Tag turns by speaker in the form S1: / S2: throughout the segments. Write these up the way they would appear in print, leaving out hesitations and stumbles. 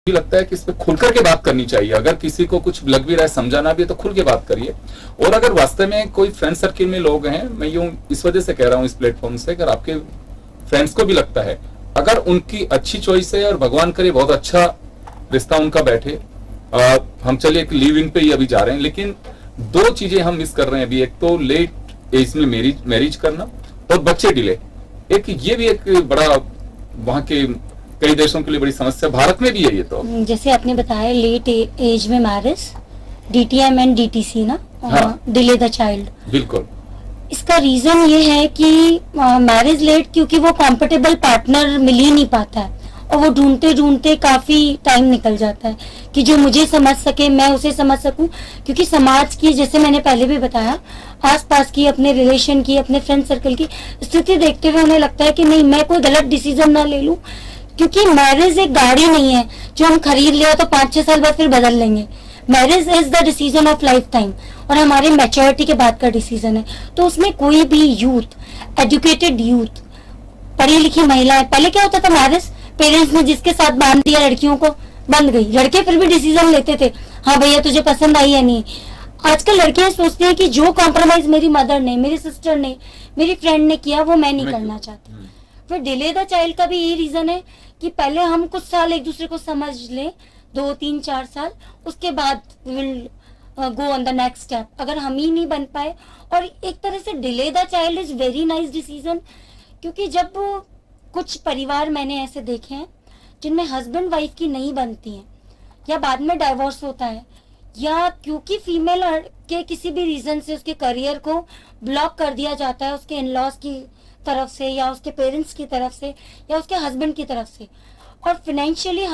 S1: मुझे लगता है कि इस पे खुल करके बात करनी चाहिए। अगर किसी को कुछ लग भी रहा है, समझाना भी है, तो खुल के बात करिए। और अगर वास्तव में कोई फ्रेंड सर्किल में लोग हैं, मैं यूं इस वजह से कह रहा हूं इस प्लेटफॉर्म से, अगर आपके फ्रेंड्स को भी लगता है, अगर उनकी अच्छी चॉइस है और भगवान करे बहुत अच्छा रिश्ता उनका बैठे, हम चलिए एक लिव इन पे ही अभी जा रहे हैं, लेकिन दो चीजें हम मिस कर रहे हैं अभी। एक तो लेट एज में मैरिज करना और बच्चे डिले। एक ये भी एक बड़ा वहां के कई देशों के लिए बड़ी समस्या, भारत में भी है ये। तो
S2: जैसे आपने बताया लेट एज में मैरिज, DTM एंड DTC ना, डिले द चाइल्ड।
S1: बिल्कुल,
S2: इसका रीजन ये है कि मैरिज लेट क्योंकि वो कॉम्पेटेबल पार्टनर मिल ही नहीं पाता है, और वो ढूंढते ढूंढते काफी टाइम निकल जाता है कि जो मुझे समझ सके, मैं उसे समझ सकूं। क्योंकि समाज की, जैसे मैंने पहले भी बताया, आसपास की, अपने रिलेशन की, अपने फ्रेंड सर्कल की स्थिति देखते हुए उन्हें लगता है कि नहीं, मैं कोई गलत डिसीजन ना ले लूं। क्योंकि मैरिज एक गाड़ी नहीं है जो हम खरीद लिया तो 5-6 साल बाद फिर बदल लेंगे। Marriage is the decision of life time, और हमारे मैच्योरिटी के बाद का डिसीजन है। तो उसमें कोई भी यूथ, एजुकेटेड यूथ, पढ़ी लिखी महिलाएं, पहले क्या होता था, मैरिज पेरेंट्स ने जिसके साथ बांध दिया लड़कियों को, बंद गई। लड़के फिर भी डिसीजन लेते थे, हाँ भैया तुझे पसंद आई या नहीं। आजकल लड़कियां सोचती हैं कि जो कॉम्प्रोमाइज मेरी मदर ने, मेरी सिस्टर ने, मेरी फ्रेंड ने किया, वो मैं नहीं करना चाहती। फिर डिले द चाइल्ड का भी यही रीजन है कि पहले हम कुछ साल एक दूसरे को समझ लें, 2-3-4 साल, उसके बाद will go on the next step. अगर हम ही नहीं बन पाए, और एक तरह से delay the child is very nice decision. क्योंकि जब कुछ परिवार मैंने ऐसे देखे हैं जिनमें हस्बैंड वाइफ की नहीं बनती है, या बाद में डाइवोर्स होता है, या क्योंकि फीमेल के किसी भी रीजन से उसके करियर को ब्लॉक कर दिया जाता है उसके इन-लॉज की तरफ से, या उसके पेरेंट्स की तरफ से, या उसके हस्बैंड की तरफ से। और फाइनेंशियली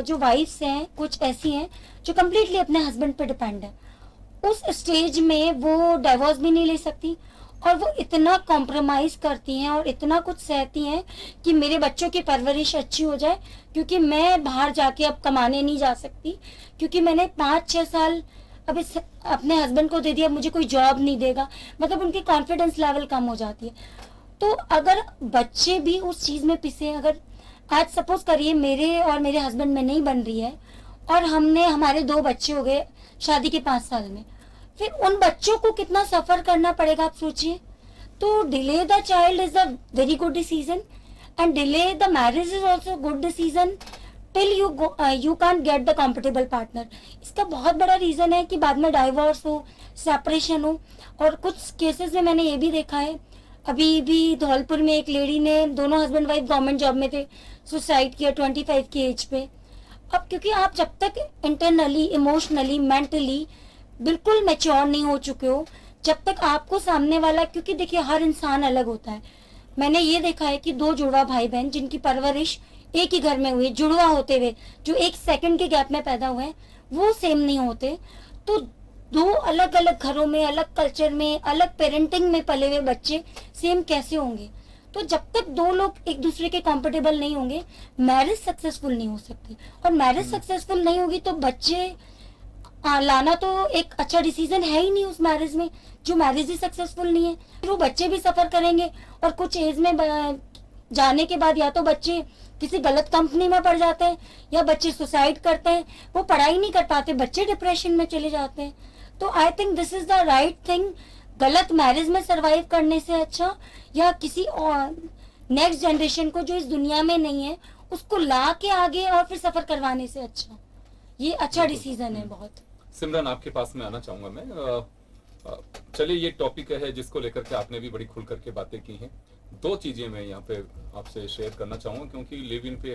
S2: जो वाइफ्स हैं कुछ ऐसी हैं जो कम्प्लीटली अपने हस्बैंड पे डिपेंड है, उस स्टेज में वो डाइवोर्स भी नहीं ले सकती, और वो इतना कॉम्प्रोमाइज करती हैं और इतना कुछ सहती हैं कि मेरे बच्चों की परवरिश अच्छी हो जाए, क्योंकि मैं बाहर जाके अब कमाने नहीं जा सकती, क्योंकि मैंने 5-6 साल अब अपने हस्बैंड को दे दिया, मुझे कोई जॉब नहीं देगा। मतलब उनकी कॉन्फिडेंस लेवल कम हो जाती है। तो अगर बच्चे भी उस चीज में पिसे, अगर आज सपोज करिए मेरे और मेरे हस्बैंड में नहीं बन रही है, और हमारे 2 बच्चे हो गए शादी के 5 साल में, फिर उन बच्चों को कितना सफर करना पड़ेगा, आप सोचिए। तो delay the child is a very good decision, and delay the marriage is also good decision till you can get the compatible partner. इसका बहुत बड़ा रीजन है कि बाद में डाइवोर्स हो, सेपरेशन हो। और कुछ केसेस में मैंने ये भी देखा है, अभी भी धौलपुर में एक लेडी ने, दोनों हस्बैंड वाइफ गवर्नमेंट जॉब में थे, सुसाइड किया 25 की एज पे। अब क्योंकि आप जब तक इंटरनली, इमोशनली, मेंटली बिल्कुल मैच्योर नहीं हो चुके हो, जब तक आपको सामने वाला, क्योंकि देखिए हर इंसान अलग होता है। मैंने ये देखा है कि 2 जुड़वा भाई बहन जिनकी परवरिश एक ही घर में हुई, जुड़वा होते हुए, जो 1 सेकंड के गैप में पैदा हुए, वो सेम नहीं होते। तो 2 अलग अलग घरों में, अलग कल्चर में, अलग पेरेंटिंग में पले हुए बच्चे सेम कैसे होंगे। तो जब तक 2 लोग एक दूसरे के कंफर्टेबल नहीं होंगे, मैरिज सक्सेसफुल नहीं हो सकती। और मैरिज सक्सेसफुल नहीं होगी तो बच्चे लाना तो एक अच्छा डिसीजन है ही नहीं उस मैरिज में, जो मैरिज ही सक्सेसफुल नहीं है। फिर वो बच्चे भी सफर करेंगे, और कुछ एज में जाने के बाद या तो बच्चे किसी गलत कंपनी में पड़ जाते हैं, या बच्चे सुसाइड करते हैं, वो पढ़ाई नहीं कर पाते, बच्चे डिप्रेशन में चले जाते हैं। तो I think this is the right thing. गलत मैरिज में सरवाइव करने से अच्छा, या किसी और नेक्स्ट जनरेशन को जो इस दुनिया में नहीं है उसको ला के आगे और फिर सफर करवाने से अच्छा, ये अच्छा डिसीजन है बहुत।
S1: सिमरन, आपके पास में आना चाहूंगा मैं। चलिए, ये टॉपिक है जिसको लेकर के आपने भी बड़ी खुल करके बातें की हैं। 2 चीजें मैं यहाँ पे आपसे शेयर करना चाहूंगा, क्योंकि लिव इन पे